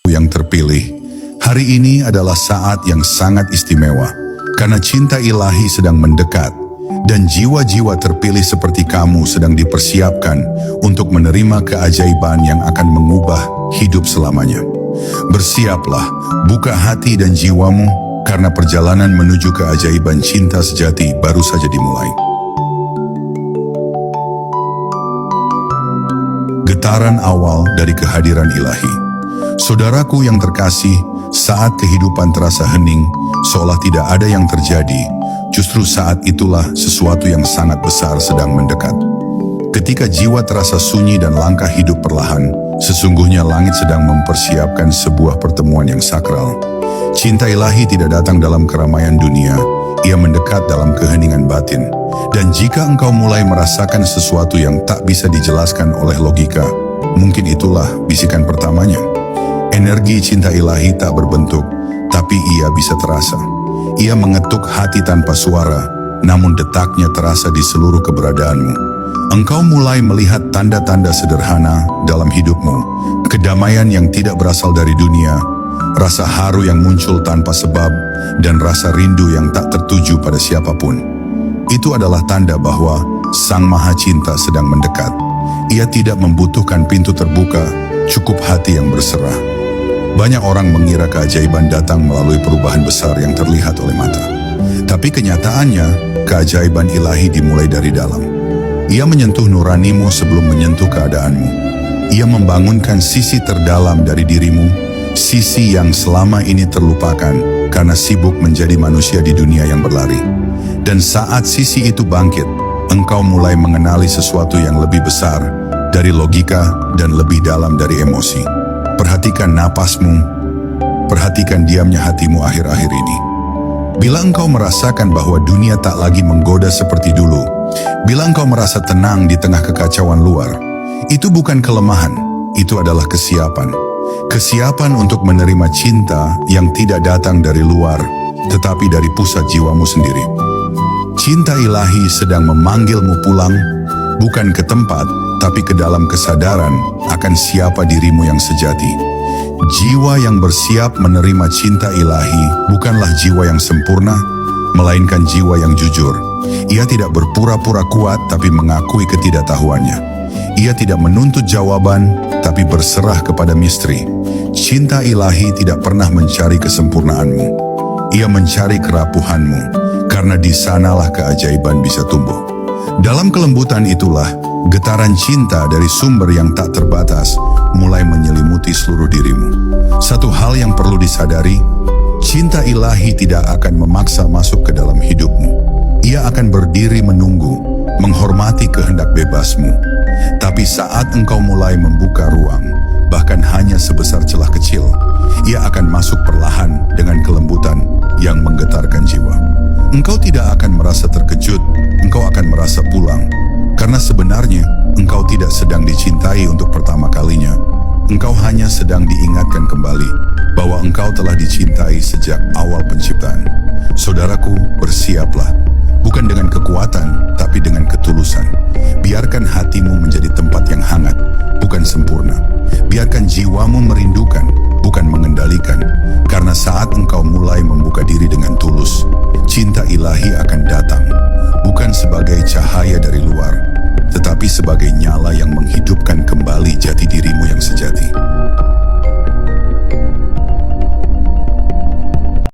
yang terpilih. Hari ini adalah saat yang sangat istimewa, karena cinta ilahi sedang mendekat, dan jiwa-jiwa terpilih seperti kamu sedang dipersiapkan untuk menerima keajaiban yang akan mengubah hidup selamanya. Bersiaplah, buka hati dan jiwamu, karena perjalanan menuju keajaiban cinta sejati baru saja dimulai. Getaran awal dari kehadiran ilahi. Saudaraku yang terkasih, saat kehidupan terasa hening, seolah tidak ada yang terjadi, justru saat itulah sesuatu yang sangat besar sedang mendekat. Ketika jiwa terasa sunyi dan langkah hidup perlahan, sesungguhnya langit sedang mempersiapkan sebuah pertemuan yang sakral. Cinta ilahi tidak datang dalam keramaian dunia, ia mendekat dalam keheningan batin. Dan jika engkau mulai merasakan sesuatu yang tak bisa dijelaskan oleh logika, mungkin itulah bisikan pertamanya. Energi cinta ilahi tak berbentuk, tapi ia bisa terasa. Ia mengetuk hati tanpa suara, namun detaknya terasa di seluruh keberadaanmu. Engkau mulai melihat tanda-tanda sederhana dalam hidupmu, kedamaian yang tidak berasal dari dunia, rasa haru yang muncul tanpa sebab, dan rasa rindu yang tak tertuju pada siapapun. Itu adalah tanda bahwa Sang Maha Cinta sedang mendekat. Ia tidak membutuhkan pintu terbuka, cukup hati yang berserah. Banyak orang mengira keajaiban datang melalui perubahan besar yang terlihat oleh mata. Tapi kenyataannya, keajaiban ilahi dimulai dari dalam. Ia menyentuh nuranimu sebelum menyentuh keadaanmu. Ia membangunkan sisi terdalam dari dirimu, sisi yang selama ini terlupakan karena sibuk menjadi manusia di dunia yang berlari. Dan saat sisi itu bangkit, engkau mulai mengenali sesuatu yang lebih besar dari logika dan lebih dalam dari emosi. Perhatikan napasmu, perhatikan diamnya hatimu akhir-akhir ini. Bila engkau merasakan bahwa dunia tak lagi menggoda seperti dulu, bila engkau merasa tenang di tengah kekacauan luar, itu bukan kelemahan, itu adalah kesiapan. Kesiapan untuk menerima cinta yang tidak datang dari luar, tetapi dari pusat jiwamu sendiri. Cinta ilahi sedang memanggilmu pulang, bukan ke tempat, tapi ke dalam kesadaran akan siapa dirimu yang sejati. Jiwa yang bersiap menerima cinta ilahi bukanlah jiwa yang sempurna, melainkan jiwa yang jujur. Ia tidak berpura-pura kuat tapi mengakui ketidaktahuannya. Ia tidak menuntut jawaban tapi berserah kepada misteri. Cinta ilahi tidak pernah mencari kesempurnaanmu. Ia mencari kerapuhanmu, karena di sanalah keajaiban bisa tumbuh. Dalam kelembutan itulah, getaran cinta dari sumber yang tak terbatas mulai menyelimuti seluruh dirimu. Satu hal yang perlu disadari, cinta ilahi tidak akan memaksa masuk ke dalam hidupmu. Ia akan berdiri menunggu, menghormati kehendak bebasmu. Tapi saat engkau mulai membuka ruang, bahkan hanya sebesar celah kecil, ia akan masuk perlahan dengan kelembutan yang menggetarkan jiwa. Engkau tidak akan merasa terkejut, engkau akan merasa pulang. Karena sebenarnya, engkau tidak sedang dicintai untuk pertama kalinya. Engkau hanya sedang diingatkan kembali bahwa engkau telah dicintai sejak awal penciptaan. Saudaraku, bersiaplah. Bukan dengan kekuatan, tapi dengan ketulusan. Biarkan hatimu menjadi tempat yang hangat, bukan sempurna. Biarkan jiwamu merindukan,